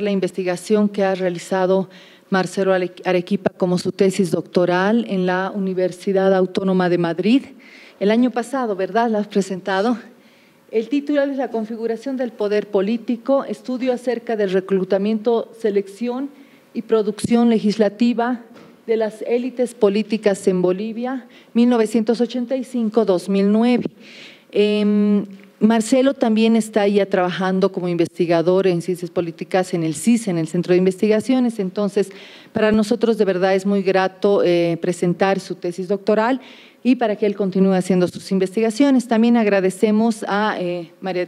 la investigación que ha realizado Marcelo Arequipa como su tesis doctoral en la Universidad Autónoma de Madrid. El año pasado, ¿verdad?, la has presentado. El título es La configuración del poder político, estudio acerca del reclutamiento, selección y producción legislativa de las élites políticas en Bolivia, 1985-2009. Marcelo también está ya trabajando como investigador en ciencias políticas en el CIS, en el Centro de Investigaciones. Entonces, para nosotros de verdad es muy grato presentar su tesis doctoral y para que él continúe haciendo sus investigaciones. También agradecemos a María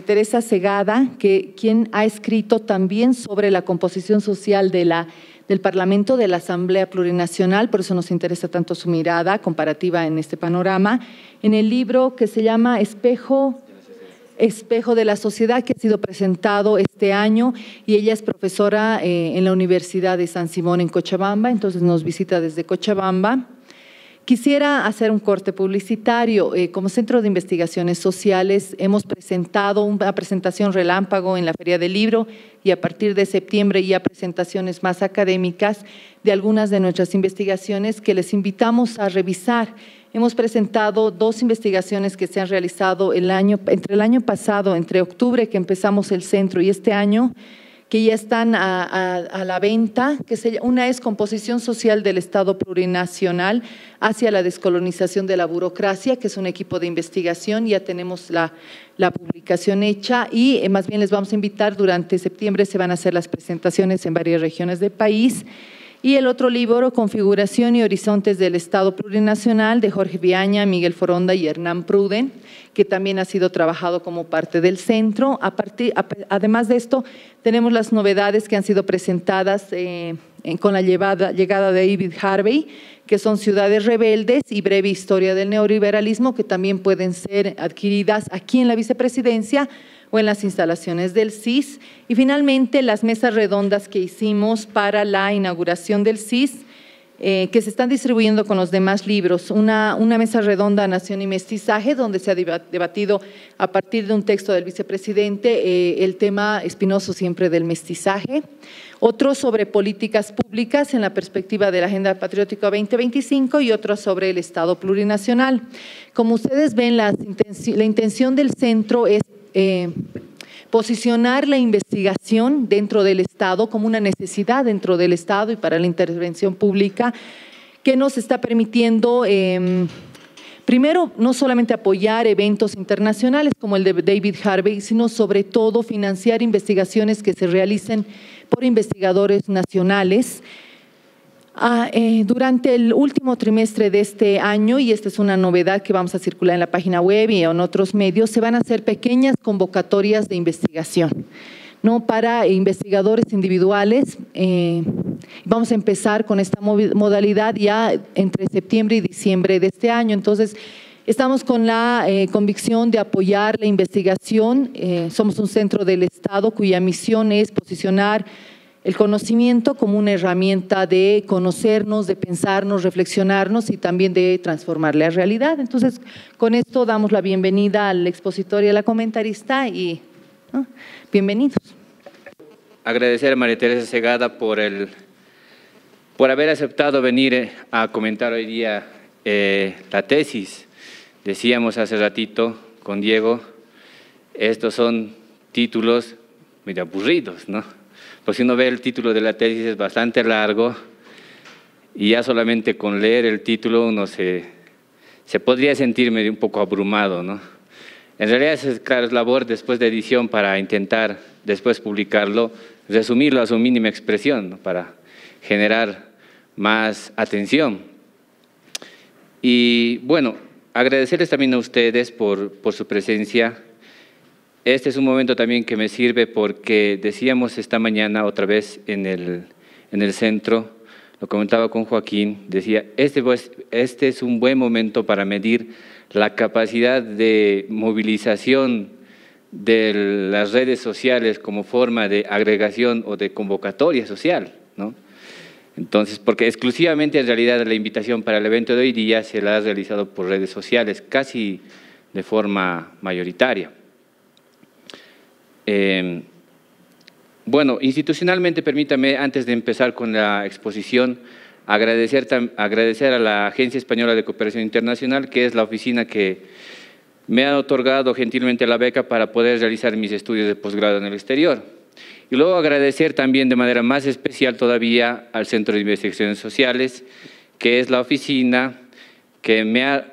Teresa Segada, quien ha escrito también sobre la composición social del Parlamento, de la Asamblea Plurinacional, por eso nos interesa tanto su mirada comparativa en este panorama, en el libro que se llama Espejo de la Sociedad, que ha sido presentado este año, y ella es profesora en la Universidad de San Simón en Cochabamba, entonces nos visita desde Cochabamba. Quisiera hacer un corte publicitario. Como Centro de Investigaciones Sociales hemos presentado una presentación relámpago en la Feria del Libro y a partir de septiembre ya presentaciones más académicas de algunas de nuestras investigaciones que les invitamos a revisar. Hemos presentado 2 investigaciones que se han realizado entre el año pasado, entre octubre que empezamos el centro y este año, que ya están a la venta. Una es Composición Social del Estado Plurinacional hacia la descolonización de la burocracia, que es un equipo de investigación, ya tenemos la publicación hecha y más bien les vamos a invitar, durante septiembre se van a hacer las presentaciones en varias regiones del país. Y el otro libro, Configuración y Horizontes del Estado Plurinacional, de Jorge Viaña, Miguel Foronda y Hernán Pruden, que también ha sido trabajado como parte del centro. Además de esto, tenemos las novedades que han sido presentadas con la llegada de David Harvey, que son Ciudades Rebeldes y Breve Historia del Neoliberalismo, que también pueden ser adquiridas aquí en la vicepresidencia o en las instalaciones del CIS. Y finalmente, las mesas redondas que hicimos para la inauguración del CIS, que se están distribuyendo con los demás libros. Una mesa redonda, Nación y Mestizaje, donde se ha debatido a partir de un texto del vicepresidente el tema espinoso siempre del mestizaje. Otro sobre políticas públicas en la perspectiva de la Agenda Patriótica 2025 y otro sobre el Estado plurinacional. Como ustedes ven, la intención del centro es posicionar la investigación dentro del Estado como una necesidad dentro del Estado y para la intervención pública, que nos está permitiendo, primero, no solamente apoyar eventos internacionales como el de David Harvey, sino sobre todo financiar investigaciones que se realicen por investigadores nacionales. Durante el último trimestre de este año, y esta es una novedad que vamos a circular en la página web y en otros medios, se van a hacer pequeñas convocatorias de investigación, ¿no?, para investigadores individuales. Vamos a empezar con esta modalidad ya entre septiembre y diciembre de este año. Entonces, estamos con la convicción de apoyar la investigación. Somos un centro del Estado cuya misión es posicionar el conocimiento como una herramienta de conocernos, de pensarnos, reflexionarnos y también de transformar la realidad. Entonces, con esto damos la bienvenida al expositor y a la comentarista y bienvenidos. Agradecer a María Teresa Segada por haber aceptado venir a comentar hoy día la tesis. Decíamos hace ratito con Diego, estos son títulos medio aburridos, ¿no? Pues si uno ve el título de la tesis es bastante largo y ya solamente con leer el título uno se podría sentir medio un poco abrumado, ¿no? En realidad es, claro, es labor después de edición para intentar después publicarlo, resumirlo a su mínima expresión, ¿no?, para generar más atención. Y bueno, agradecerles también a ustedes por su presencia. Este es un momento también que me sirve porque decíamos esta mañana otra vez en el centro, lo comentaba con Joaquín, decía, este es un buen momento para medir la capacidad de movilización de las redes sociales como forma de agregación o de convocatoria social, ¿no? Entonces, porque exclusivamente en realidad la invitación para el evento de hoy día se la ha realizado por redes sociales, casi de forma mayoritaria. Bueno, institucionalmente, permítame, antes de empezar con la exposición, agradecer a la Agencia Española de Cooperación Internacional, que es la oficina que me ha otorgado gentilmente la beca para poder realizar mis estudios de posgrado en el exterior. Y luego agradecer también de manera más especial todavía al Centro de Investigaciones Sociales, que es la oficina que me ha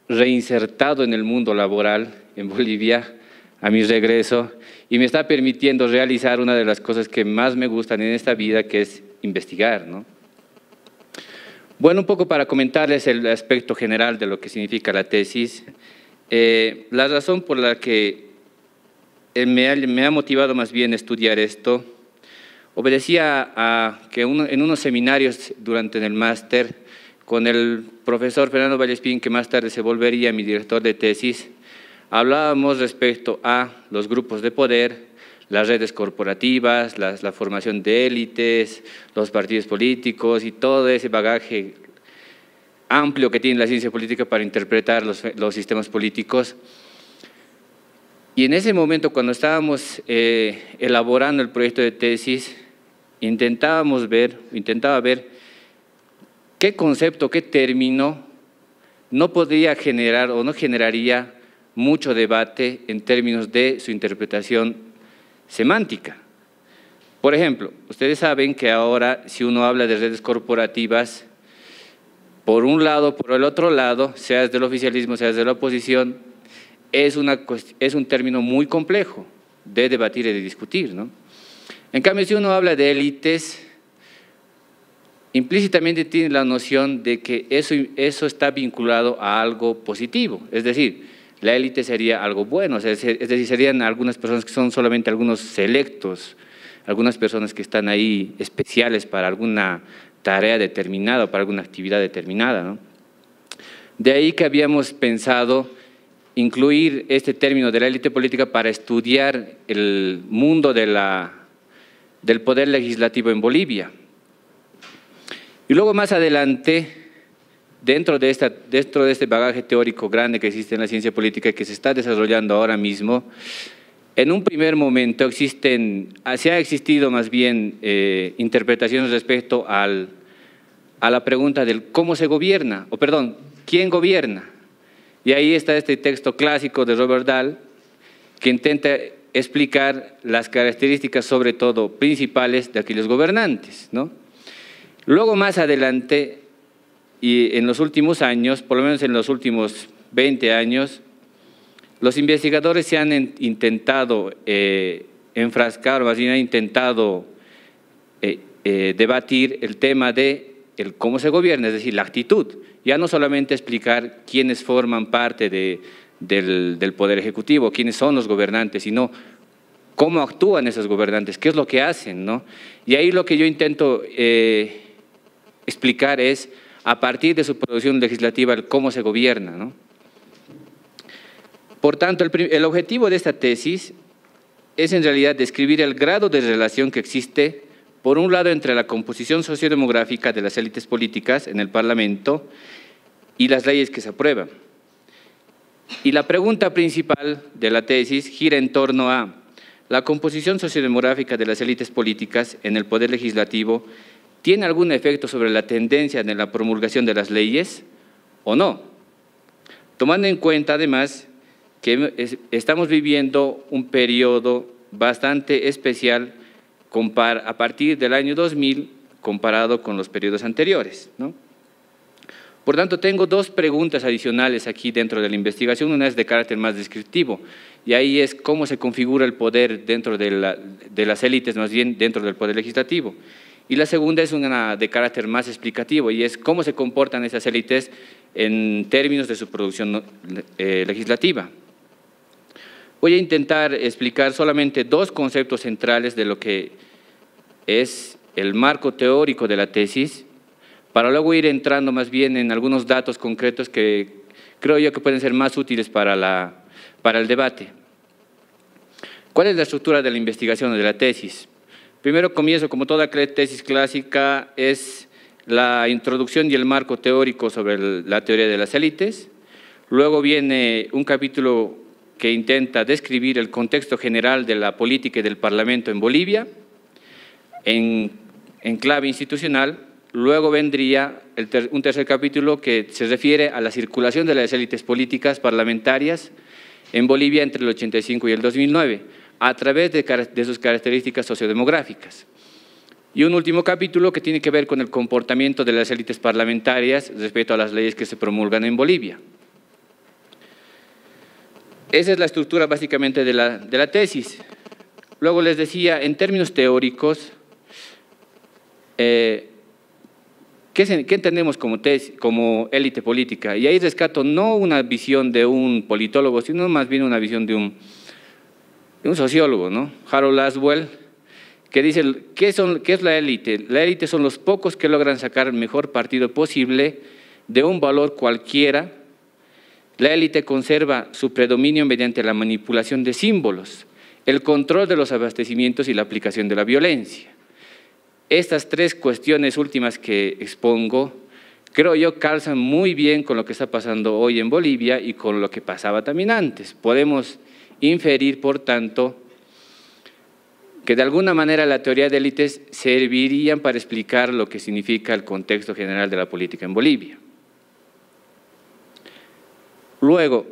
reinsertado en el mundo laboral en Bolivia a mi regreso y me está permitiendo realizar una de las cosas que más me gustan en esta vida, que es investigar, ¿no? Bueno, un poco para comentarles el aspecto general de lo que significa la tesis. La razón por la que me ha motivado más bien estudiar esto obedecía a que en unos seminarios durante el máster con el profesor Fernando Vallespín, que más tarde se volvería mi director de tesis, hablábamos respecto a los grupos de poder, las redes corporativas, la formación de élites, los partidos políticos y todo ese bagaje amplio que tiene la ciencia política para interpretar los sistemas políticos. Y en ese momento, cuando estábamos elaborando el proyecto de tesis, intentaba ver qué concepto, qué término no podría generar o no generaría mucho debate en términos de su interpretación semántica. Por ejemplo, ustedes saben que ahora si uno habla de redes corporativas, por un lado, por el otro lado, sea desde el oficialismo, sea desde la oposición, es un término muy complejo de debatir y de discutir, ¿no? En cambio, si uno habla de élites, implícitamente tiene la noción de que eso está vinculado a algo positivo, es decir, la élite sería algo bueno, es decir, serían algunas personas que son solamente algunos selectos, algunas personas que están ahí especiales para alguna tarea determinada o para alguna actividad determinada, ¿no? De ahí que habíamos pensado incluir este término de la élite política para estudiar el mundo del poder legislativo en Bolivia. Y luego más adelante, dentro de este bagaje teórico grande que existe en la ciencia política y que se está desarrollando ahora mismo, en un primer momento se ha existido más bien interpretaciones respecto a la pregunta del cómo se gobierna, o perdón, ¿quién gobierna? Y ahí está este texto clásico de Robert Dahl que intenta explicar las características, sobre todo principales, de aquellos gobernantes, ¿no? Luego más adelante, y en los últimos años, por lo menos en los últimos 20 años, los investigadores se han intentado enfrascar, más bien han intentado debatir el tema de cómo se gobierna, es decir, la actitud. Ya no solamente explicar quiénes forman parte del Poder Ejecutivo, quiénes son los gobernantes, sino cómo actúan esos gobernantes, qué es lo que hacen, ¿no? Y ahí lo que yo intento explicar es, a partir de su producción legislativa, el cómo se gobierna, ¿no? Por tanto, el objetivo de esta tesis es en realidad describir el grado de relación que existe, por un lado, entre la composición sociodemográfica de las élites políticas en el Parlamento y las leyes que se aprueban. Y la pregunta principal de la tesis gira en torno a la composición sociodemográfica de las élites políticas en el Poder Legislativo. ¿Tiene algún efecto sobre la tendencia de la promulgación de las leyes o no? Tomando en cuenta, además, que estamos viviendo un periodo bastante especial a partir del año 2000 comparado con los periodos anteriores, ¿no? Por tanto, tengo dos preguntas adicionales aquí dentro de la investigación. Una es de carácter más descriptivo, y ahí es cómo se configura el poder dentro de las élites, más bien dentro del Poder Legislativo. Y la segunda es una de carácter más explicativo, y es cómo se comportan esas élites en términos de su producción legislativa. Voy a intentar explicar solamente dos conceptos centrales de lo que es el marco teórico de la tesis, para luego ir entrando más bien en algunos datos concretos que creo yo que pueden ser más útiles para el debate. ¿Cuál es la estructura de la investigación o de la tesis? Primero comienzo, como toda tesis clásica, es la introducción y el marco teórico sobre la teoría de las élites. Luego viene un capítulo que intenta describir el contexto general de la política y del Parlamento en Bolivia. en clave institucional. Luego vendría un tercer capítulo que se refiere a la circulación de las élites políticas parlamentarias en Bolivia entre el 85 y el 2009, a través de sus características sociodemográficas. Y un último capítulo que tiene que ver con el comportamiento de las élites parlamentarias respecto a las leyes que se promulgan en Bolivia. Esa es la estructura básicamente de la tesis. Luego les decía, en términos teóricos, ¿qué entendemos como élite política? Y ahí rescato no una visión de un politólogo, sino más bien una visión de un sociólogo, ¿no? Harold Laswell, que dice, ¿qué es la élite? La élite son los pocos que logran sacar el mejor partido posible de un valor cualquiera. La élite conserva su predominio mediante la manipulación de símbolos, el control de los abastecimientos y la aplicación de la violencia. Estas tres cuestiones últimas que expongo, creo yo, calzan muy bien con lo que está pasando hoy en Bolivia y con lo que pasaba también antes. Podemos inferir, por tanto, que de alguna manera la teoría de élites servirían para explicar lo que significa el contexto general de la política en Bolivia. Luego,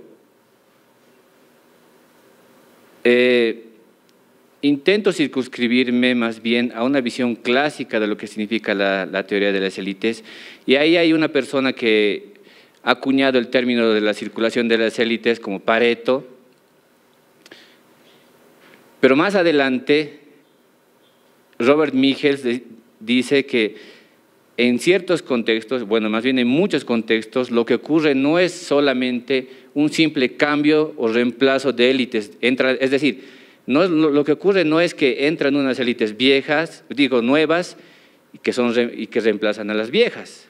intento circunscribirme más bien a una visión clásica de lo que significa la teoría de las élites, y ahí hay una persona que ha acuñado el término de la circulación de las élites como Pareto, pero más adelante Robert Michels dice que en ciertos contextos, bueno, más bien en muchos contextos, lo que ocurre no es solamente un simple cambio o reemplazo de élites, es decir, lo que ocurre no es que entran unas élites nuevas, y que reemplazan a las viejas,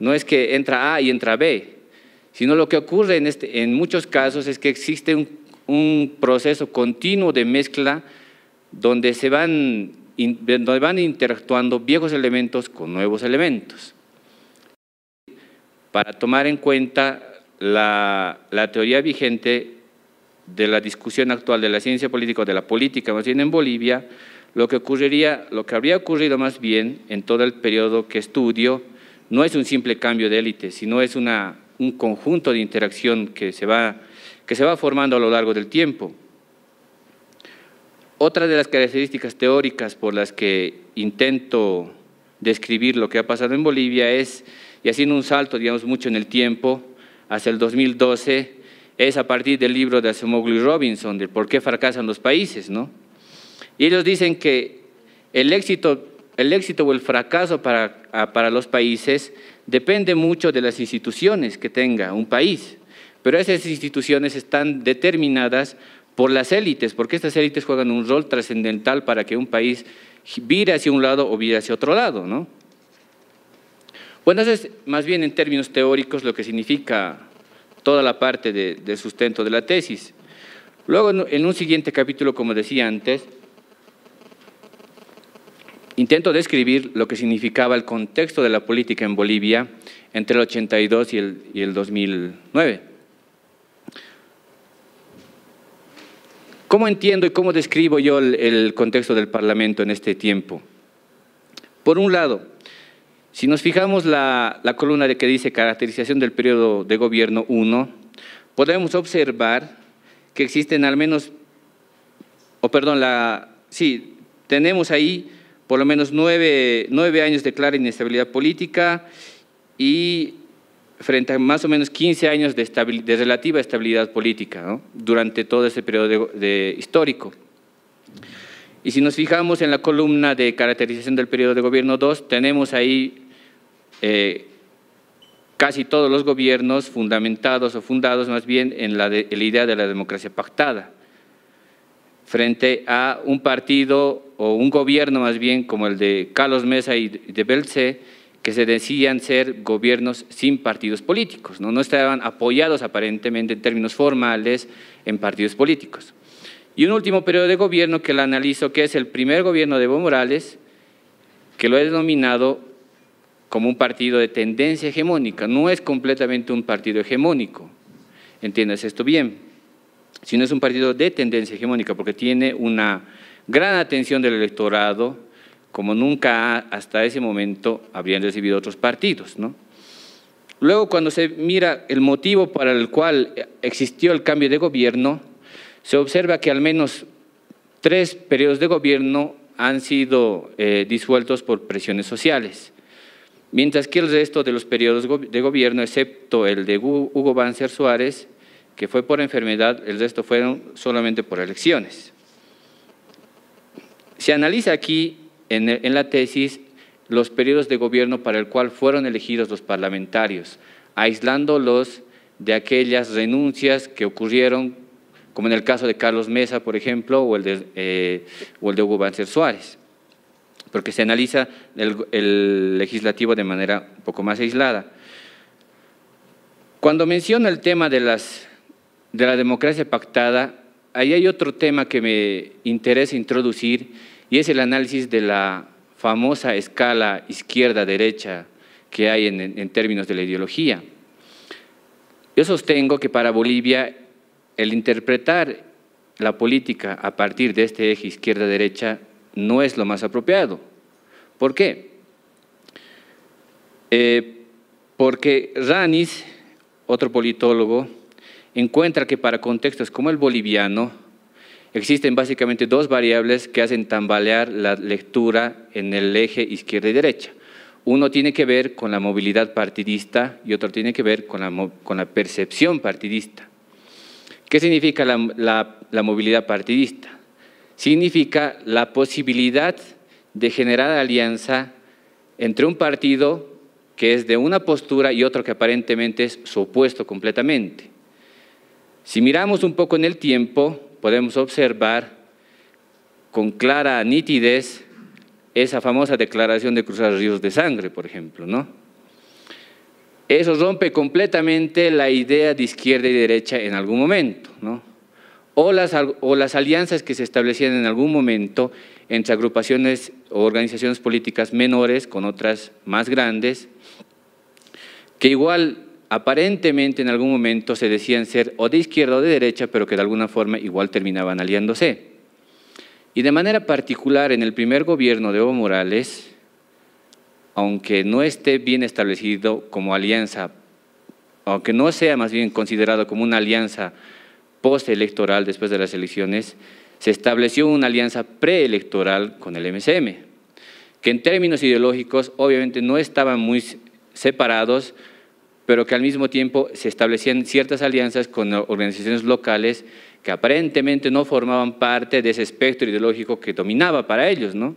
no es que entra A y entra B, sino lo que ocurre en muchos casos es que existe un proceso continuo de mezcla donde van interactuando viejos elementos con nuevos elementos. Para tomar en cuenta la teoría vigente de la discusión actual de la ciencia política o de la política más bien en Bolivia, lo que habría ocurrido más bien en todo el periodo que estudio no es un simple cambio de élite, sino es un conjunto de interacción que se va formando a lo largo del tiempo. Otra de las características teóricas por las que intento describir lo que ha pasado en Bolivia es, y haciendo un salto, digamos, mucho en el tiempo, hacia el 2012, es a partir del libro de Acemoglu y Robinson, de por qué fracasan los países, ¿no? Y ellos dicen que el éxito o el fracaso para los países depende mucho de las instituciones que tenga un país, pero esas instituciones están determinadas por las élites, porque estas élites juegan un rol trascendental para que un país vire hacia un lado o vire hacia otro lado, ¿no? Bueno, eso es más bien en términos teóricos lo que significa toda la parte de sustento de la tesis. Luego, en un siguiente capítulo, como decía antes, intento describir lo que significaba el contexto de la política en Bolivia entre el 82 y el 2009. ¿Cómo entiendo y cómo describo yo el contexto del Parlamento en este tiempo? Por un lado, si nos fijamos la columna de que dice caracterización del periodo de gobierno 1, podemos observar que existen al menos, tenemos ahí por lo menos 9 años de clara inestabilidad política y frente a más o menos 15 años de relativa estabilidad política, ¿no?, durante todo ese periodo histórico. Y si nos fijamos en la columna de caracterización del periodo de gobierno 2, tenemos ahí casi todos los gobiernos fundamentados o fundados más bien en la idea de la democracia pactada, frente a un partido o un gobierno más bien como el de Carlos Mesa y de Belce, que se decían ser gobiernos sin partidos políticos, no estaban apoyados aparentemente en términos formales en partidos políticos. Y un último periodo de gobierno que lo analizo, que es el primer gobierno de Evo Morales, que lo he denominado como un partido de tendencia hegemónica. No es completamente un partido hegemónico, entiendes esto bien, sino es un partido de tendencia hegemónica porque tiene una gran atención del electorado, como nunca hasta ese momento habrían recibido otros partidos, ¿no? Luego, cuando se mira el motivo para el cual existió el cambio de gobierno, se observa que al menos 3 periodos de gobierno han sido disueltos por presiones sociales, mientras que el resto de los periodos de gobierno, excepto el de Hugo Banzer Suárez, que fue por enfermedad, el resto fueron solamente por elecciones. Se analiza aquí en la tesis los periodos de gobierno para el cual fueron elegidos los parlamentarios, aislándolos de aquellas renuncias que ocurrieron, como en el caso de Carlos Mesa, por ejemplo, o el de Hugo Banzer Suárez, porque se analiza el legislativo de manera un poco más aislada. Cuando menciona el tema de la democracia pactada, ahí hay otro tema que me interesa introducir, y es el análisis de la famosa escala izquierda-derecha que hay en términos de la ideología. Yo sostengo que para Bolivia el interpretar la política a partir de este eje izquierda-derecha no es lo más apropiado. ¿Por qué? Porque Ranis, otro politólogo, encuentra que para contextos como el boliviano existen básicamente 2 variables que hacen tambalear la lectura en el eje izquierda y derecha. Uno tiene que ver con la movilidad partidista y otro tiene que ver con la percepción partidista. ¿Qué significa la movilidad partidista? Significa la posibilidad de generar alianza entre un partido que es de una postura y otro que aparentemente es su opuesto completamente. Si miramos un poco en el tiempo, podemos observar con clara nitidez esa famosa declaración de cruzar ríos de sangre, por ejemplo, ¿no? Eso rompe completamente la idea de izquierda y derecha en algún momento, ¿no? O las alianzas que se establecían en algún momento entre agrupaciones o organizaciones políticas menores con otras más grandes, que igual aparentemente en algún momento se decían ser o de izquierda o de derecha, pero que de alguna forma igual terminaban aliándose. Y de manera particular en el primer gobierno de Evo Morales, aunque no esté bien establecido como alianza, aunque no sea más bien considerado como una alianza postelectoral después de las elecciones, se estableció una alianza preelectoral con el MCM, que en términos ideológicos obviamente no estaban muy separados, pero que al mismo tiempo se establecían ciertas alianzas con organizaciones locales que aparentemente no formaban parte de ese espectro ideológico que dominaba para ellos, ¿no?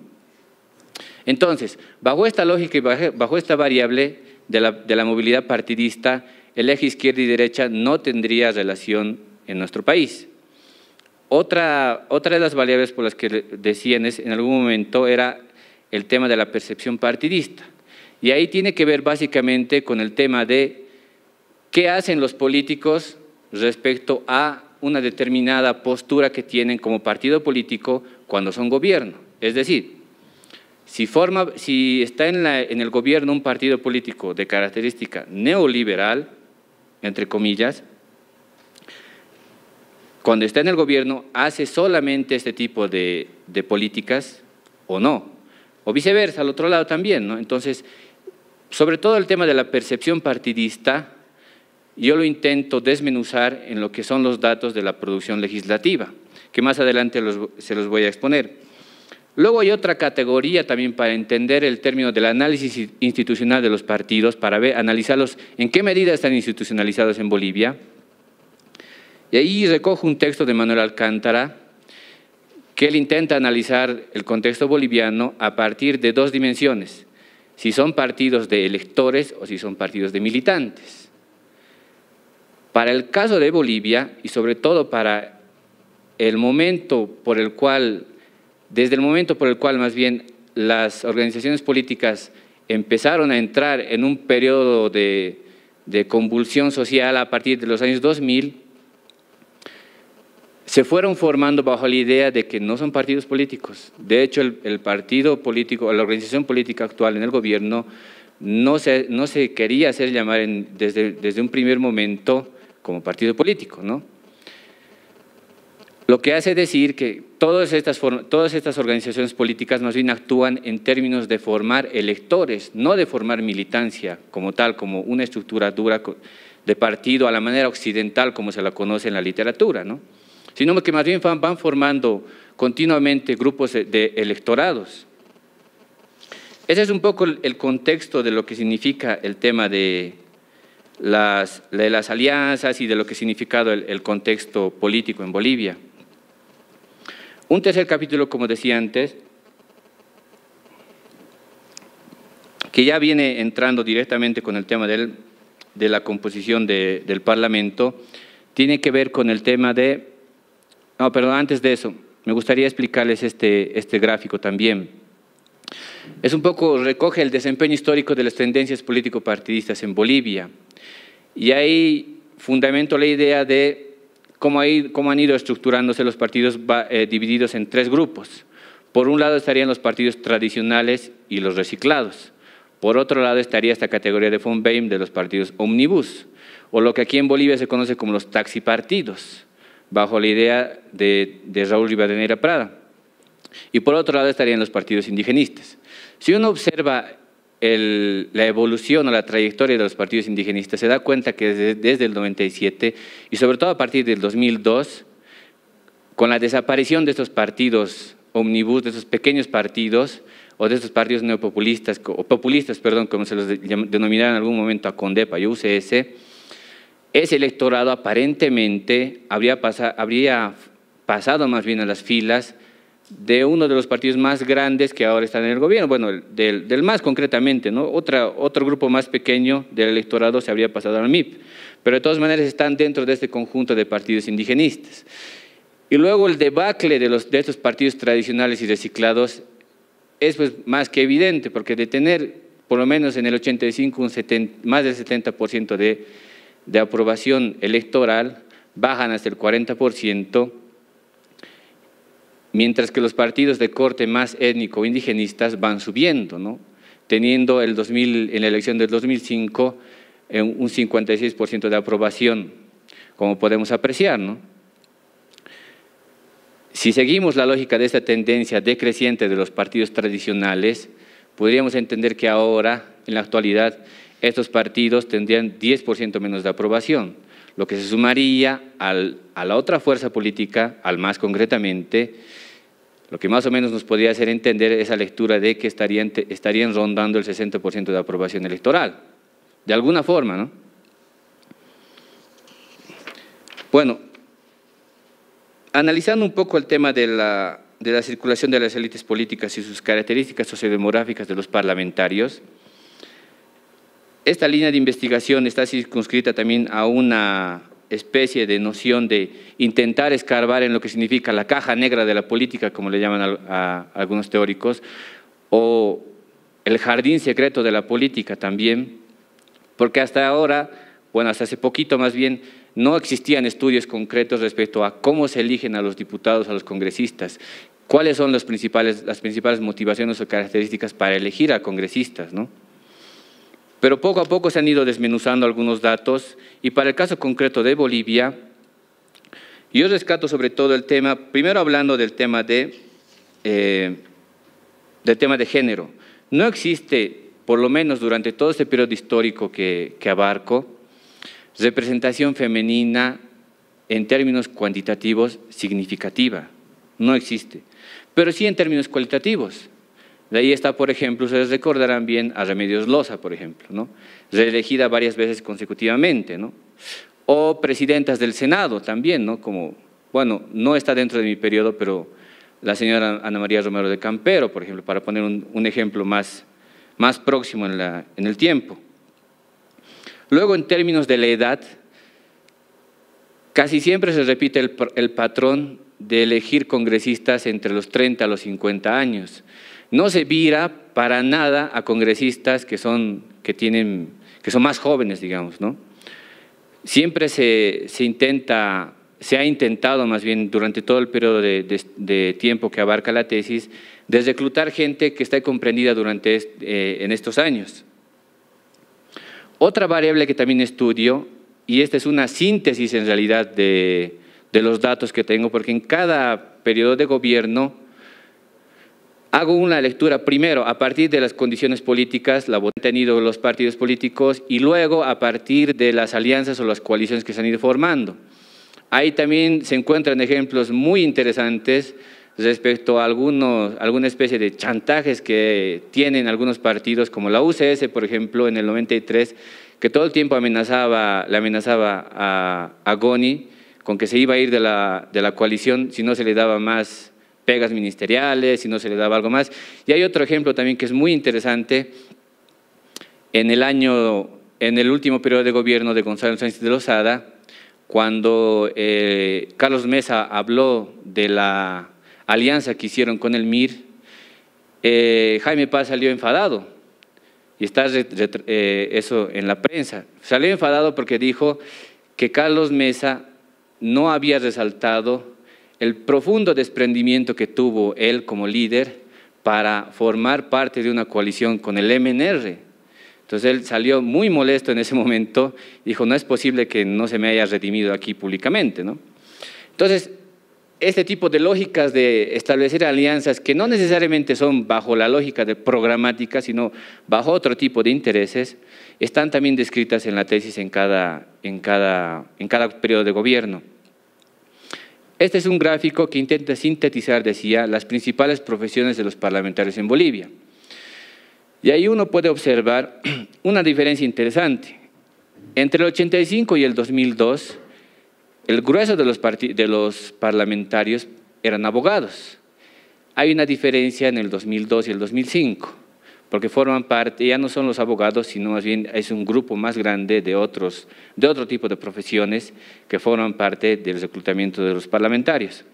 Entonces, bajo esta lógica y bajo esta variable de la movilidad partidista, el eje izquierda y derecha no tendría relación en nuestro país. Otra de las variables por las que decían en algún momento era el tema de la percepción partidista. Y ahí tiene que ver básicamente con el tema de qué hacen los políticos respecto a una determinada postura que tienen como partido político cuando son gobierno. Es decir, si está en el gobierno un partido político de característica neoliberal, entre comillas, cuando está en el gobierno hace solamente este tipo de políticas o no, o viceversa, al otro lado también, ¿no? Entonces, sobre todo el tema de la percepción partidista, yo lo intento desmenuzar en lo que son los datos de la producción legislativa, que más adelante se los voy a exponer. Luego hay otra categoría también para entender el término del análisis institucional de los partidos, para analizarlos en qué medida están institucionalizados en Bolivia. Y ahí recojo un texto de Manuel Alcántara, que él intenta analizar el contexto boliviano a partir de 2 dimensiones, si son partidos de electores o si son partidos de militantes. Para el caso de Bolivia, y sobre todo para el momento por el cual, desde el momento por el cual más bien las organizaciones políticas empezaron a entrar en un periodo de convulsión social a partir de los años 2000, se fueron formando bajo la idea de que no son partidos políticos. De hecho, el partido político, la organización política actual en el gobierno no se quería hacer llamar desde un primer momento como partido político, ¿no? Lo que hace decir que todas estas organizaciones políticas más bien actúan en términos de formar electores, no de formar militancia como tal, como una estructura dura de partido a la manera occidental como se la conoce en la literatura, ¿no? Sino que más bien van formando continuamente grupos de electorados. Ese es un poco el contexto de lo que significa el tema de las alianzas y de lo que ha significado el contexto político en Bolivia. Un tercer capítulo, como decía antes, que ya viene entrando directamente con el tema de la composición del Parlamento, tiene que ver con el tema de… No, perdón, antes de eso, me gustaría explicarles este gráfico también. Es un poco, recoge el desempeño histórico de las tendencias político-partidistas en Bolivia. Y ahí fundamento la idea de cómo han ido estructurándose los partidos divididos en tres grupos. Por un lado estarían los partidos tradicionales y los reciclados. Por otro lado estaría esta categoría de von Wehm de los partidos omnibus, o lo que aquí en Bolivia se conoce como los taxipartidos, bajo la idea de Raúl Rivadeneira Prada. Y por otro lado estarían los partidos indigenistas. Si uno observa la evolución o la trayectoria de los partidos indigenistas, se da cuenta que desde el 97 y sobre todo a partir del 2002, con la desaparición de estos partidos omnibus, de estos pequeños partidos o de estos partidos neopopulistas, o populistas, perdón, como se los denominaron en algún momento a CONDEPA y UCS, ese electorado aparentemente habría pasado más bien a las filas de uno de los partidos más grandes que ahora están en el gobierno, bueno, del más concretamente, ¿no? Otro grupo más pequeño del electorado se habría pasado al MIP, pero de todas maneras están dentro de este conjunto de partidos indigenistas. Y luego el debacle de estos partidos tradicionales y reciclados es pues más que evidente, porque de tener por lo menos en el 85 más del 70% de aprobación electoral, bajan hasta el 40%, mientras que los partidos de corte más étnico indigenistas van subiendo, ¿no? Teniendo en la elección del 2005 un 56% de aprobación, como podemos apreciar, ¿no? Si seguimos la lógica de esta tendencia decreciente de los partidos tradicionales, podríamos entender que ahora, en la actualidad, estos partidos tendrían 10% menos de aprobación, lo que se sumaría a la otra fuerza política, al más concretamente, lo que más o menos nos podría hacer entender esa lectura de que estarían rondando el 60% de aprobación electoral, de alguna forma, ¿no? Bueno, analizando un poco el tema de la circulación de las élites políticas y sus características sociodemográficas de los parlamentarios, esta línea de investigación está circunscrita también a una especie de noción de intentar escarbar en lo que significa la caja negra de la política, como le llaman a algunos teóricos, o el jardín secreto de la política también, porque hasta ahora, bueno, hasta hace poquito más bien, no existían estudios concretos respecto a cómo se eligen a los diputados, a los congresistas, cuáles son las principales motivaciones o características para elegir a congresistas, ¿no? Pero poco a poco se han ido desmenuzando algunos datos y para el caso concreto de Bolivia, yo rescato sobre todo el tema, primero hablando del tema de género. No existe, por lo menos durante todo este periodo histórico que abarco, representación femenina en términos cuantitativos significativa, no existe, pero sí en términos cualitativos. De ahí está, por ejemplo, ustedes recordarán bien a Remedios Loza, por ejemplo, ¿no? Reelegida varias veces consecutivamente, ¿no? O presidentas del Senado también, ¿no? Como, bueno, no está dentro de mi periodo, pero la señora Ana María Romero de Campero, por ejemplo, para poner un ejemplo más próximo en el tiempo. Luego, en términos de la edad, casi siempre se repite el patrón de elegir congresistas entre los 30 a los 50 años. No se vira para nada a congresistas que son más jóvenes, digamos, ¿no? Siempre se ha intentado más bien durante todo el periodo de tiempo que abarca la tesis, de reclutar gente que está comprendida en estos años. Otra variable que también estudio, y esta es una síntesis en realidad de de los datos que tengo, porque en cada periodo de gobierno hago una lectura primero a partir de las condiciones políticas, la han tenido los partidos políticos, y luego a partir de las alianzas o las coaliciones que se han ido formando. Ahí también se encuentran ejemplos muy interesantes respecto a alguna especie de chantajes que tienen algunos partidos, como la UCS, por ejemplo, en el 93, que todo el tiempo le amenazaba a Goni con que se iba a ir de la coalición si no se le daba más pegas ministeriales, si no se le daba algo más. Y hay otro ejemplo también que es muy interesante. En el último periodo de gobierno de Gonzalo Sánchez de Lozada, cuando Carlos Mesa habló de la alianza que hicieron con el MIR, Jaime Paz salió enfadado, y está eso en la prensa. Salió enfadado porque dijo que Carlos Mesa no había resaltado el profundo desprendimiento que tuvo él como líder para formar parte de una coalición con el MNR. Entonces él salió muy molesto en ese momento, dijo, no es posible que no se me haya redimido aquí públicamente, ¿no? Entonces, este tipo de lógicas de establecer alianzas que no necesariamente son bajo la lógica de programática, sino bajo otro tipo de intereses, están también descritas en la tesis en cada periodo de gobierno. Este es un gráfico que intenta sintetizar, decía, las principales profesiones de los parlamentarios en Bolivia. Y ahí uno puede observar una diferencia interesante. Entre el 85 y el 2002, el grueso de los parlamentarios eran abogados. Hay una diferencia en el 2002 y el 2005, porque forman parte, ya no son los abogados, sino más bien es un grupo más grande de otro tipo de profesiones que forman parte del reclutamiento de los parlamentarios.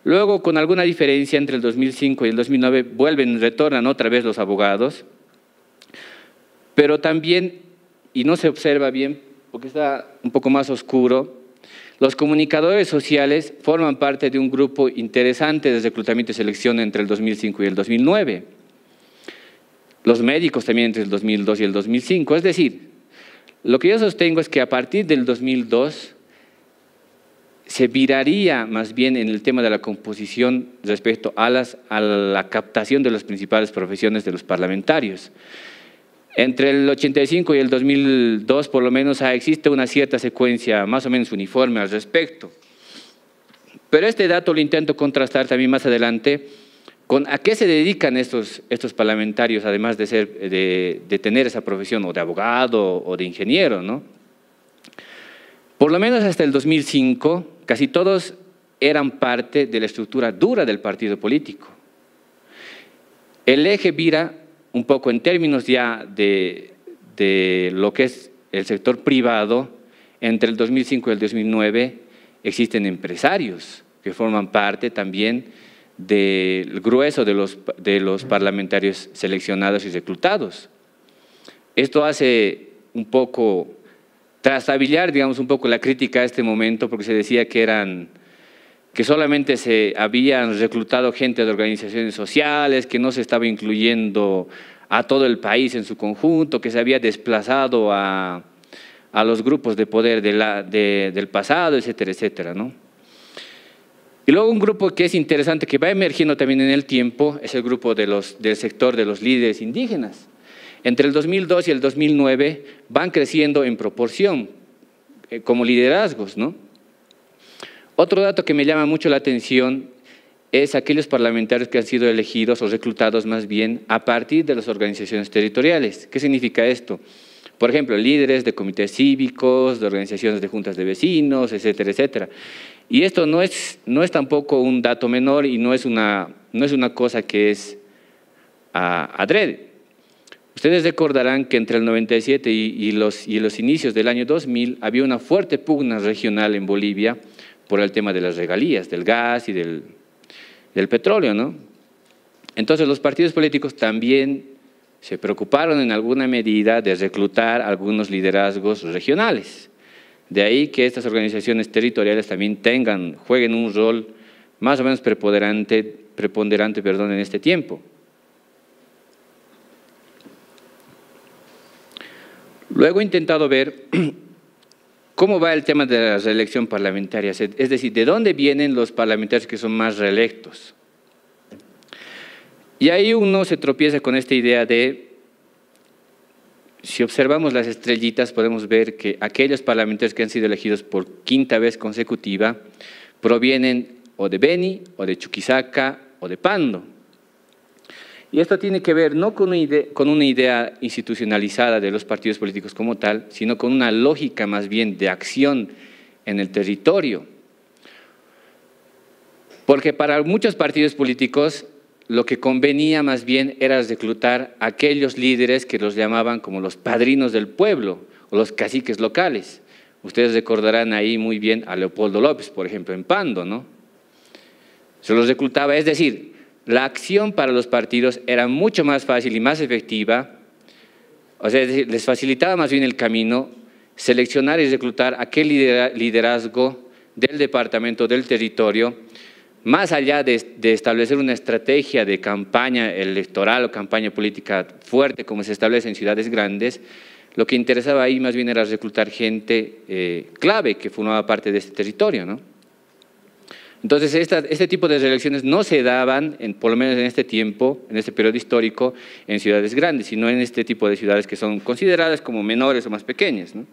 Luego, con alguna diferencia entre el 2005 y el 2009, retornan otra vez los abogados, pero también, y no se observa bien porque está un poco más oscuro, los comunicadores sociales forman parte de un grupo interesante de reclutamiento y selección entre el 2005 y el 2009. Los médicos también entre el 2002 y el 2005. Es decir, lo que yo sostengo es que a partir del 2002 se viraría más bien en el tema de la composición respecto a la captación de las principales profesiones de los parlamentarios. Entre el 85 y el 2002, por lo menos, existe una cierta secuencia más o menos uniforme al respecto. Pero este dato lo intento contrastar también más adelante con a qué se dedican estos parlamentarios, además de tener esa profesión o de abogado o de ingeniero, ¿no? Por lo menos hasta el 2005, casi todos eran parte de la estructura dura del partido político. El eje vira un poco en términos ya de lo que es el sector privado. Entre el 2005 y el 2009 existen empresarios que forman parte también del grueso de los parlamentarios seleccionados y reclutados. Esto hace un poco trastabillar, digamos, un poco la crítica a este momento, porque se decía que solamente se habían reclutado gente de organizaciones sociales, que no se estaba incluyendo a todo el país en su conjunto, que se había desplazado a los grupos de poder del pasado, etcétera, etcétera, ¿no? Y luego un grupo que es interesante, que va emergiendo también en el tiempo, es el grupo del sector de los líderes indígenas. Entre el 2002 y el 2009 van creciendo en proporción como liderazgos, ¿no? Otro dato que me llama mucho la atención es aquellos parlamentarios que han sido elegidos o reclutados más bien a partir de las organizaciones territoriales. ¿Qué significa esto? Por ejemplo, líderes de comités cívicos, de organizaciones de juntas de vecinos, etcétera, etcétera. Y esto no es tampoco un dato menor y no es una cosa que es adrede. Ustedes recordarán que entre el 97 y los inicios del año 2000 había una fuerte pugna regional en Bolivia por el tema de las regalías, del gas y del petróleo, ¿no? Entonces los partidos políticos también se preocuparon en alguna medida de reclutar algunos liderazgos regionales. De ahí que estas organizaciones territoriales también jueguen un rol más o menos preponderante en este tiempo. Luego he intentado ver ¿cómo va el tema de la reelección parlamentaria? Es decir, ¿de dónde vienen los parlamentarios que son más reelectos? Y ahí uno se tropieza con esta idea de, si observamos las estrellitas, podemos ver que aquellos parlamentarios que han sido elegidos por quinta vez consecutiva provienen o de Beni, o de Chuquisaca, o de Pando. Y esto tiene que ver no con una idea institucionalizada de los partidos políticos como tal, sino con una lógica más bien de acción en el territorio. Porque para muchos partidos políticos lo que convenía más bien era reclutar a aquellos líderes que los llamaban como los padrinos del pueblo o los caciques locales. Ustedes recordarán ahí muy bien a Leopoldo López, por ejemplo, en Pando, ¿no? Se los reclutaba, es decir, la acción para los partidos era mucho más fácil y más efectiva, o sea, es decir, les facilitaba más bien el camino seleccionar y reclutar aquel liderazgo del departamento, del territorio, más allá de establecer una estrategia de campaña electoral o campaña política fuerte como se establece en ciudades grandes. Lo que interesaba ahí más bien era reclutar gente clave que formaba parte de este territorio, ¿no? Entonces, este tipo de reelecciones no se daban, por lo menos en este tiempo, en este periodo histórico, en ciudades grandes, sino en este tipo de ciudades que son consideradas como menores o más pequeñas, ¿no?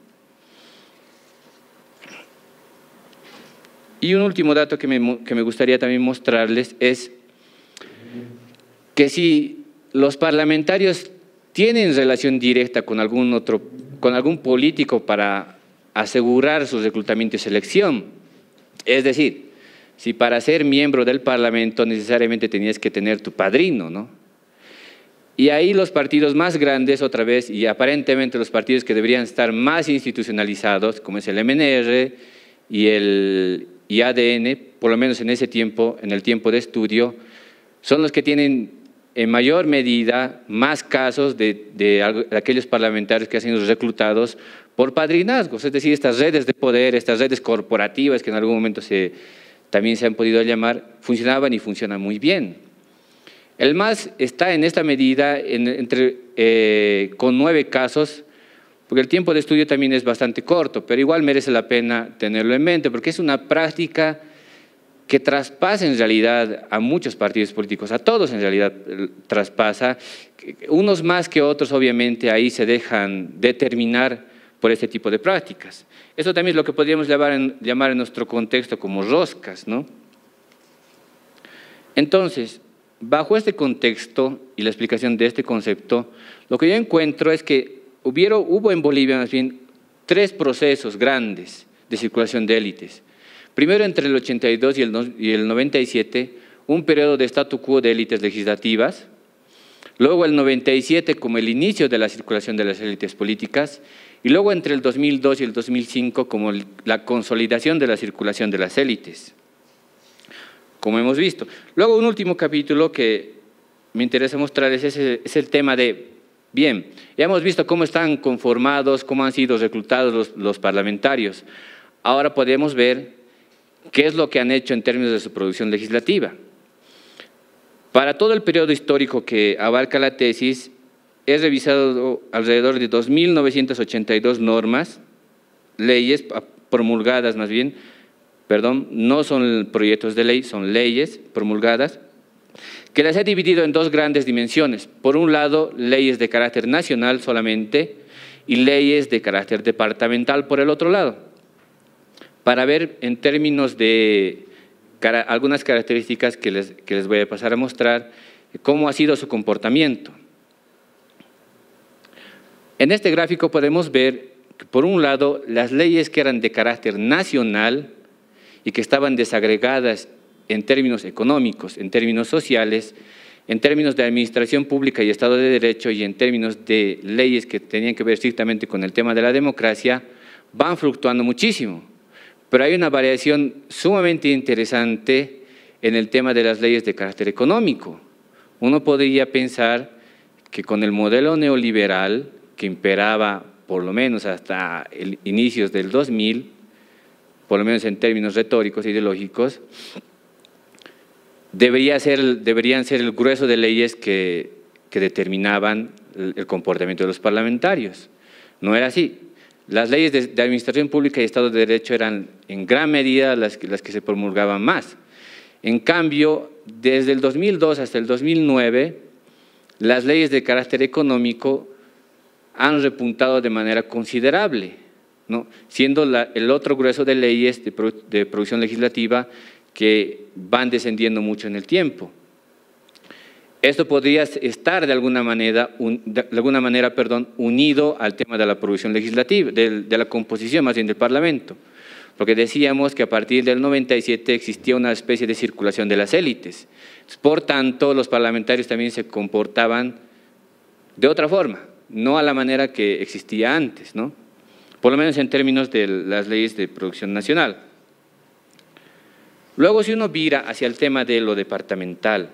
Y un último dato que me gustaría también mostrarles es que si los parlamentarios tienen relación directa con algún político para asegurar su reclutamiento y selección, es decir, si para ser miembro del Parlamento necesariamente tenías que tener tu padrino, ¿no? Y ahí los partidos más grandes, otra vez, y aparentemente los partidos que deberían estar más institucionalizados, como es el MNR y ADN, por lo menos en ese tiempo, en el tiempo de estudio, son los que tienen en mayor medida más casos de aquellos parlamentarios que han sido reclutados por padrinazgos, es decir, estas redes de poder, estas redes corporativas que en algún momento también se han podido llamar, funcionaban y funcionan muy bien. El MAS está en esta medida con 9 casos, porque el tiempo de estudio también es bastante corto, pero igual merece la pena tenerlo en mente, porque es una práctica que traspasa en realidad a muchos partidos políticos, a todos en realidad traspasa, unos más que otros obviamente ahí se dejan determinar por este tipo de prácticas. Eso también es lo que podríamos llamar en nuestro contexto como roscas, ¿no? Entonces, bajo este contexto y la explicación de este concepto, lo que yo encuentro es que hubo en Bolivia más bien 3 procesos grandes de circulación de élites. Primero, entre el 82 y el 97, un periodo de statu quo de élites legislativas. Luego el 97 como el inicio de la circulación de las élites políticas. Y luego entre el 2002 y el 2005 como la consolidación de la circulación de las élites, como hemos visto. Luego un último capítulo que me interesa mostrarles es el tema de, bien, ya hemos visto cómo están conformados, cómo han sido reclutados los parlamentarios. Ahora podemos ver qué es lo que han hecho en términos de su producción legislativa. Para todo el periodo histórico que abarca la tesis, he revisado alrededor de 2.982 normas, leyes promulgadas más bien, perdón, no son proyectos de ley, son leyes promulgadas, que las he dividido en 2 grandes dimensiones. Por un lado, leyes de carácter nacional solamente y leyes de carácter departamental por el otro lado, para ver en términos de algunas características que les voy a pasar a mostrar, cómo ha sido su comportamiento. En este gráfico podemos ver que, por un lado, las leyes que eran de carácter nacional y que estaban desagregadas en términos económicos, en términos sociales, en términos de administración pública y Estado de Derecho y en términos de leyes que tenían que ver estrictamente con el tema de la democracia, van fluctuando muchísimo. Pero hay una variación sumamente interesante en el tema de las leyes de carácter económico. Uno podría pensar que con el modelo neoliberal que imperaba por lo menos hasta inicios del 2000, por lo menos en términos retóricos e ideológicos, deberían ser el grueso de leyes que determinaban el comportamiento de los parlamentarios. No era así. las leyes de administración pública y Estado de Derecho eran en gran medida las que se promulgaban más. En cambio, desde el 2002 hasta el 2009, las leyes de carácter económico han repuntado de manera considerable, ¿no? Siendo el otro grueso de leyes de producción legislativa que van descendiendo mucho en el tiempo. Esto podría estar de alguna manera unido al tema de la producción legislativa, de la composición más bien del Parlamento, porque decíamos que a partir del 97 existía una especie de circulación de las élites. Por tanto, los parlamentarios también se comportaban de otra forma, no a la manera que existía antes, ¿no? Por lo menos en términos de las leyes de producción nacional. Luego, si uno vira hacia el tema de lo departamental,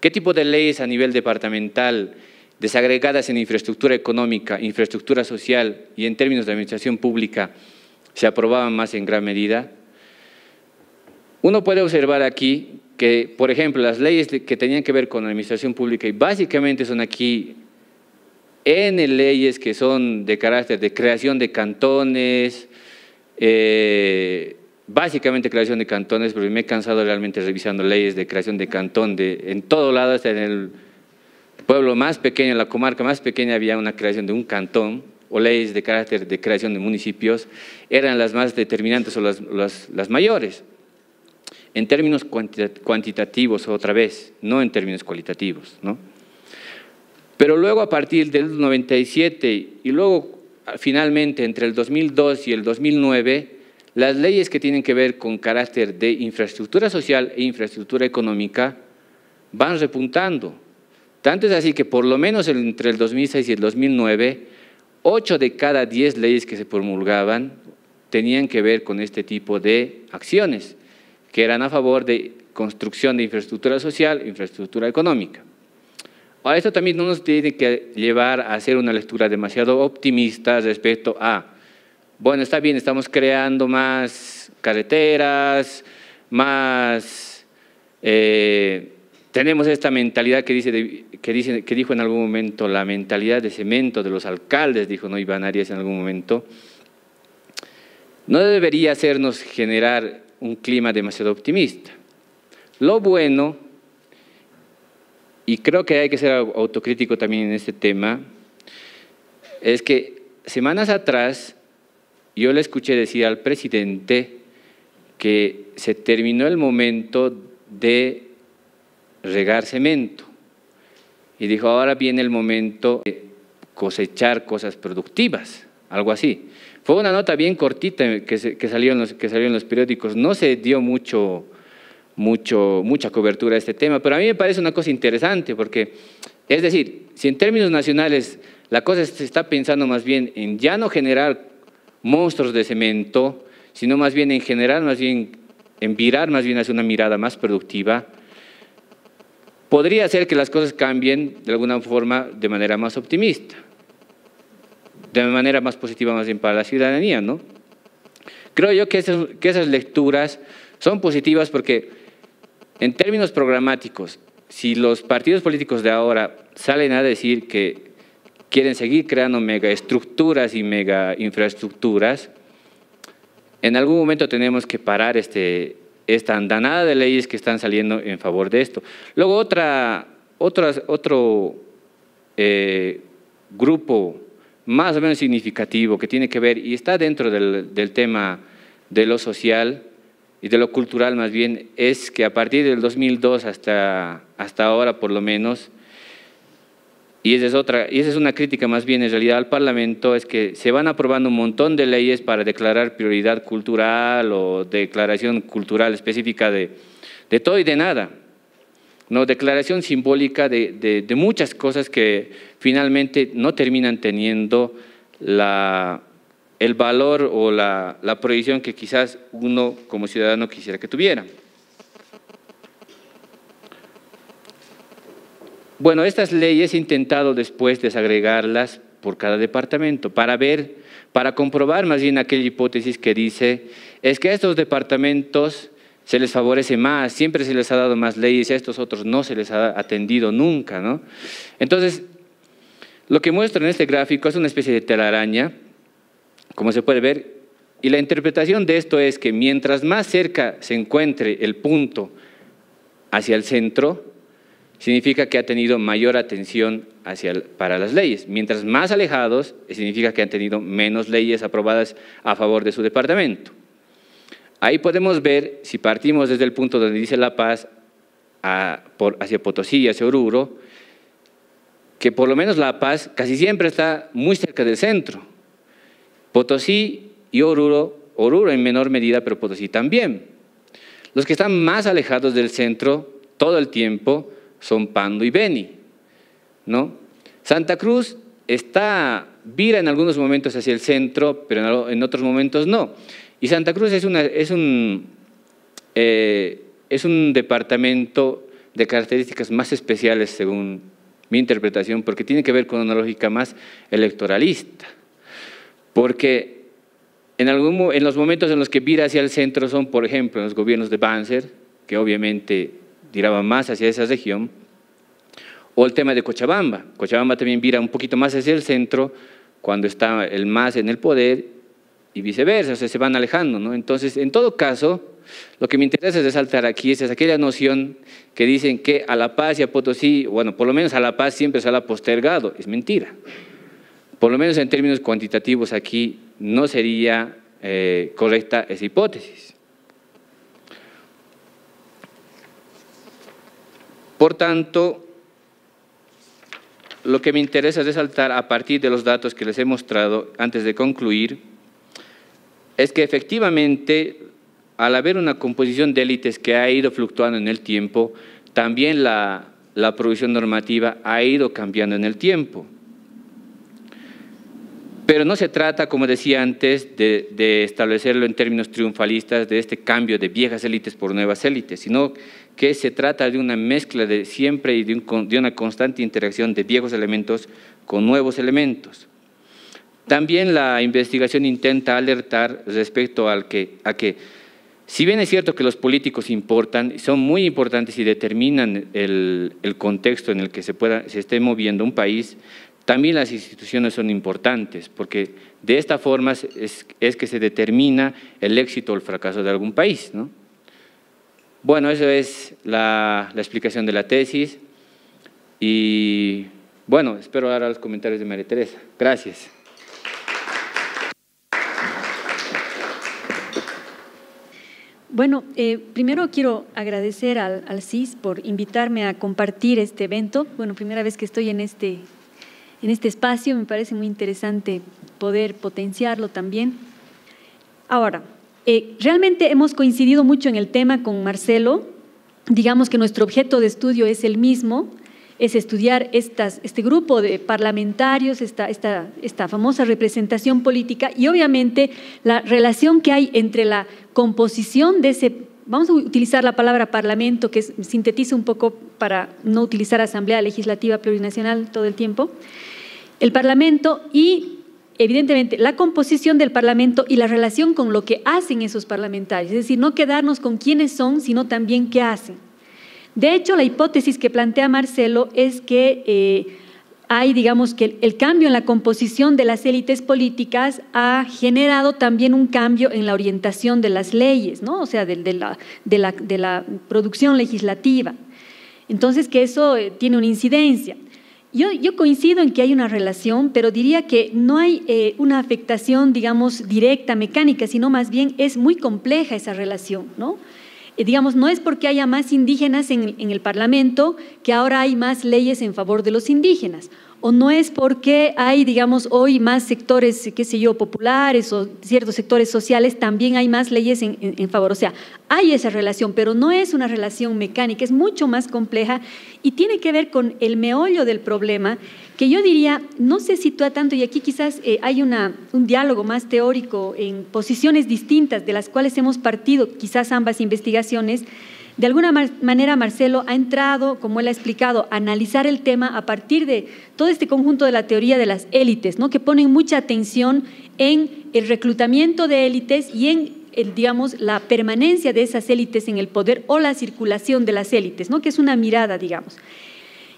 ¿qué tipo de leyes a nivel departamental, desagregadas en infraestructura económica, infraestructura social y en términos de administración pública, se aprobaban más en gran medida? Uno puede observar aquí que, por ejemplo, las leyes que tenían que ver con la administración pública, y básicamente son aquí N leyes que son de carácter de creación de cantones, básicamente creación de cantones, porque me he cansado realmente revisando leyes de creación de cantón, en todo lado, hasta en el pueblo más pequeño, en la comarca más pequeña había una creación de un cantón, o leyes de carácter de creación de municipios, eran las más determinantes o las mayores, en términos cuantitativos otra vez, no en términos cualitativos, ¿no? Pero luego a partir del 97 y luego finalmente entre el 2002 y el 2009, las leyes que tienen que ver con carácter de infraestructura social e infraestructura económica van repuntando. Tanto es así que por lo menos entre el 2006 y el 2009, 8 de cada 10 leyes que se promulgaban tenían que ver con este tipo de acciones, que eran a favor de construcción de infraestructura social e infraestructura económica. Ahora, esto también no nos tiene que llevar a hacer una lectura demasiado optimista respecto a, bueno, está bien, estamos creando más carreteras, más, tenemos esta mentalidad que dijo en algún momento, la mentalidad de cemento de los alcaldes, dijo no Iván Arias en algún momento. No debería hacernos generar un clima demasiado optimista. Lo bueno, y creo que hay que ser autocrítico también en este tema, es que semanas atrás yo le escuché decir al presidente que se terminó el momento de regar cemento y dijo ahora viene el momento de cosechar cosas productivas, algo así. Fue una nota bien cortita que salió en los periódicos, no se dio mucha cobertura a este tema, pero a mí me parece una cosa interesante porque, es decir, si en términos nacionales la cosa se está pensando más bien en ya no generar monstruos de cemento, sino más bien en generar, en virar más bien hacia una mirada más productiva, podría ser que las cosas cambien de alguna forma de manera más optimista, de manera más positiva más bien para la ciudadanía, ¿no? Creo yo que esas lecturas son positivas porque en términos programáticos, si los partidos políticos de ahora salen a decir que quieren seguir creando megaestructuras y mega infraestructuras, en algún momento tenemos que parar esta andanada de leyes que están saliendo en favor de esto. Luego otro grupo más o menos significativo que tiene que ver y está dentro del tema de lo social y de lo cultural más bien, es que a partir del 2002 hasta ahora por lo menos, y esa es una crítica más bien en realidad al Parlamento, es que se van aprobando un montón de leyes para declarar prioridad cultural o declaración cultural específica de todo y de nada, ¿no? Declaración simbólica de muchas cosas que finalmente no terminan teniendo el valor o la proyección que quizás uno como ciudadano quisiera que tuviera. Bueno, estas leyes he intentado después desagregarlas por cada departamento para comprobar más bien aquella hipótesis que dice es que a estos departamentos se les favorece más, siempre se les ha dado más leyes, a estos otros no se les ha atendido nunca, ¿no? Entonces, lo que muestro en este gráfico es una especie de telaraña como se puede ver, y la interpretación de esto es que mientras más cerca se encuentre el punto hacia el centro, significa que ha tenido mayor atención para las leyes. Mientras más alejados, significa que han tenido menos leyes aprobadas a favor de su departamento. Ahí podemos ver, si partimos desde el punto donde dice La Paz, hacia Potosí y hacia Oruro, que por lo menos La Paz casi siempre está muy cerca del centro. Potosí y Oruro en menor medida, pero Potosí también. Los que están más alejados del centro todo el tiempo son Pando y Beni, ¿no? Santa Cruz vira en algunos momentos hacia el centro, pero en otros momentos no. Y Santa Cruz es un departamento de características más especiales, según mi interpretación, porque tiene que ver con una lógica más electoralista. Porque en los momentos en los que vira hacia el centro son, por ejemplo, en los gobiernos de Banzer, que obviamente viraba más hacia esa región, o el tema de Cochabamba. Cochabamba también vira un poquito más hacia el centro cuando está el MAS en el poder y viceversa, o sea, se van alejando, ¿no? Entonces, en todo caso, lo que me interesa resaltar aquí es aquella noción que dicen que a La Paz y a Potosí, bueno, por lo menos a La Paz siempre se la ha postergado. Es mentira. Por lo menos en términos cuantitativos aquí no sería correcta esa hipótesis. Por tanto, lo que me interesa resaltar a partir de los datos que les he mostrado antes de concluir es que efectivamente, al haber una composición de élites que ha ido fluctuando en el tiempo, también la producción normativa ha ido cambiando en el tiempo. Pero no se trata, como decía antes, de establecerlo en términos triunfalistas de este cambio de viejas élites por nuevas élites, sino que se trata de una mezcla de siempre y de una constante interacción de viejos elementos con nuevos elementos. También la investigación intenta alertar respecto a que, si bien es cierto que los políticos importan, son muy importantes y determinan el contexto en el que se esté moviendo un país, también las instituciones son importantes, porque de esta forma es que se determina el éxito o el fracaso de algún país, ¿no? Bueno, eso es la explicación de la tesis y, bueno, espero ahora los comentarios de María Teresa. Gracias. Bueno, primero quiero agradecer al CIS por invitarme a compartir este evento. Bueno, primera vez que estoy en este espacio, me parece muy interesante poder potenciarlo también. Ahora, realmente hemos coincidido mucho en el tema con Marcelo. Digamos que nuestro objeto de estudio es el mismo, es estudiar este grupo de parlamentarios, esta famosa representación política y obviamente la relación que hay entre la composición de ese, vamos a utilizar la palabra parlamento, que sintetiza un poco para no utilizar Asamblea Legislativa Plurinacional todo el tiempo, el parlamento y evidentemente la composición del parlamento y la relación con lo que hacen esos parlamentarios, es decir, no quedarnos con quiénes son, sino también qué hacen. De hecho, la hipótesis que plantea Marcelo es que hay, digamos, que el cambio en la composición de las élites políticas ha generado también un cambio en la orientación de las leyes, ¿no? O sea, de la producción legislativa. Entonces, que eso tiene una incidencia. Yo coincido en que hay una relación, pero diría que no hay una afectación, digamos, directa, mecánica, sino más bien es muy compleja esa relación, ¿no? Digamos, no es porque haya más indígenas en el Parlamento que ahora hay más leyes en favor de los indígenas, o no es porque hay, digamos, hoy más sectores, qué sé yo, populares o ciertos sectores sociales, también hay más leyes en favor. O sea, hay esa relación, pero no es una relación mecánica, es mucho más compleja y tiene que ver con el meollo del problema, que yo diría, no se sitúa tanto, y aquí quizás hay un diálogo más teórico en posiciones distintas de las cuales hemos partido, quizás ambas investigaciones. De alguna manera Marcelo ha entrado, como él ha explicado, a analizar el tema a partir de todo este conjunto de la teoría de las élites, ¿no? Que ponen mucha atención en el reclutamiento de élites y en digamos, la permanencia de esas élites en el poder o la circulación de las élites, ¿no? Que es una mirada, digamos.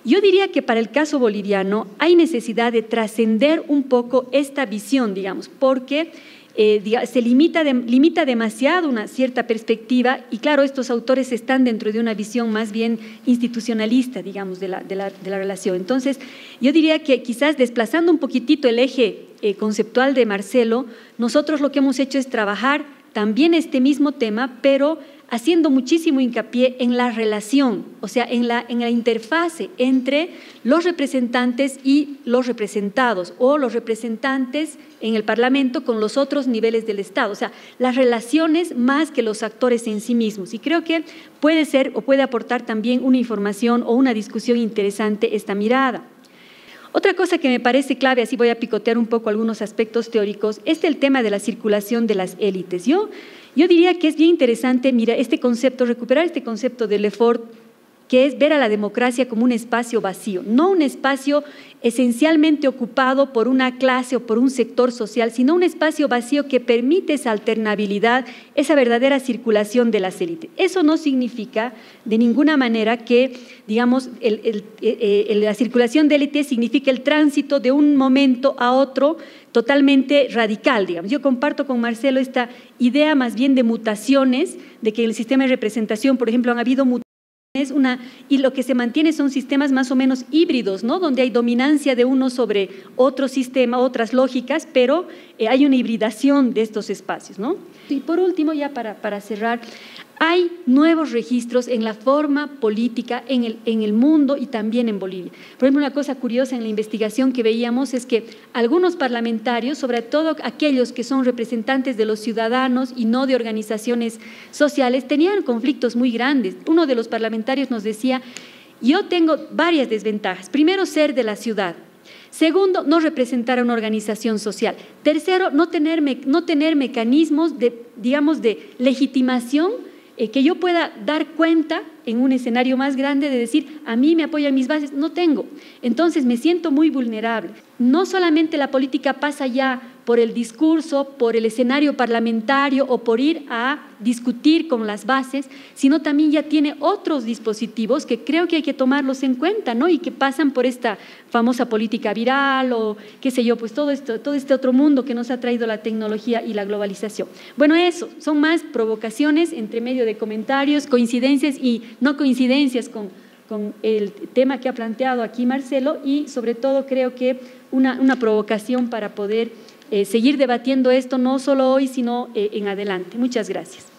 Yo diría que para el caso boliviano hay necesidad de trascender un poco esta visión, digamos, porque se limita demasiado una cierta perspectiva y claro, estos autores están dentro de una visión más bien institucionalista, digamos, de la relación. Entonces, yo diría que quizás desplazando un poquitito el eje conceptual de Marcelo, nosotros lo que hemos hecho es trabajar también este mismo tema, pero haciendo muchísimo hincapié en la relación, o sea, en la interfase entre los representantes y los representados, o los representantes en el Parlamento con los otros niveles del Estado, o sea, las relaciones más que los actores en sí mismos. Y creo que puede ser o puede aportar también una información o una discusión interesante esta mirada. Otra cosa que me parece clave, así voy a picotear un poco algunos aspectos teóricos, es el tema de la circulación de las élites. Yo diría que es bien interesante, mira, recuperar este concepto de Lefort, que es ver a la democracia como un espacio vacío, no un espacio esencialmente ocupado por una clase o por un sector social, sino un espacio vacío que permite esa alternabilidad, esa verdadera circulación de las élites. Eso no significa de ninguna manera que, digamos, la circulación de élites significa el tránsito de un momento a otro totalmente radical, digamos. Yo comparto con Marcelo esta idea más bien de mutaciones, de que en el sistema de representación, por ejemplo, han habido mutaciones, y lo que se mantiene son sistemas más o menos híbridos, ¿no? Donde hay dominancia de uno sobre otro sistema, otras lógicas, pero hay una hibridación de estos espacios, ¿no? Y por último, ya para cerrar, hay nuevos registros en la forma política en el mundo y también en Bolivia. Por ejemplo, una cosa curiosa en la investigación que veíamos es que algunos parlamentarios, sobre todo aquellos que son representantes de los ciudadanos y no de organizaciones sociales, tenían conflictos muy grandes. Uno de los parlamentarios nos decía, yo tengo varias desventajas. Primero, ser de la ciudad. Segundo, no representar a una organización social. Tercero, no tener mecanismos de legitimación que yo pueda dar cuenta en un escenario más grande de decir, a mí me apoyan mis bases, no tengo. Entonces me siento muy vulnerable. No solamente la política pasa ya por el discurso, por el escenario parlamentario o por ir a discutir con las bases, sino también ya tiene otros dispositivos que creo que hay que tomarlos en cuenta, ¿no? Y que pasan por esta famosa política viral o qué sé yo, pues todo este otro mundo que nos ha traído la tecnología y la globalización. Bueno, eso, son más provocaciones entre medio de comentarios, coincidencias y no coincidencias con el tema que ha planteado aquí Marcelo y sobre todo creo que una provocación para poder seguir debatiendo esto no solo hoy, sino en adelante. Muchas gracias.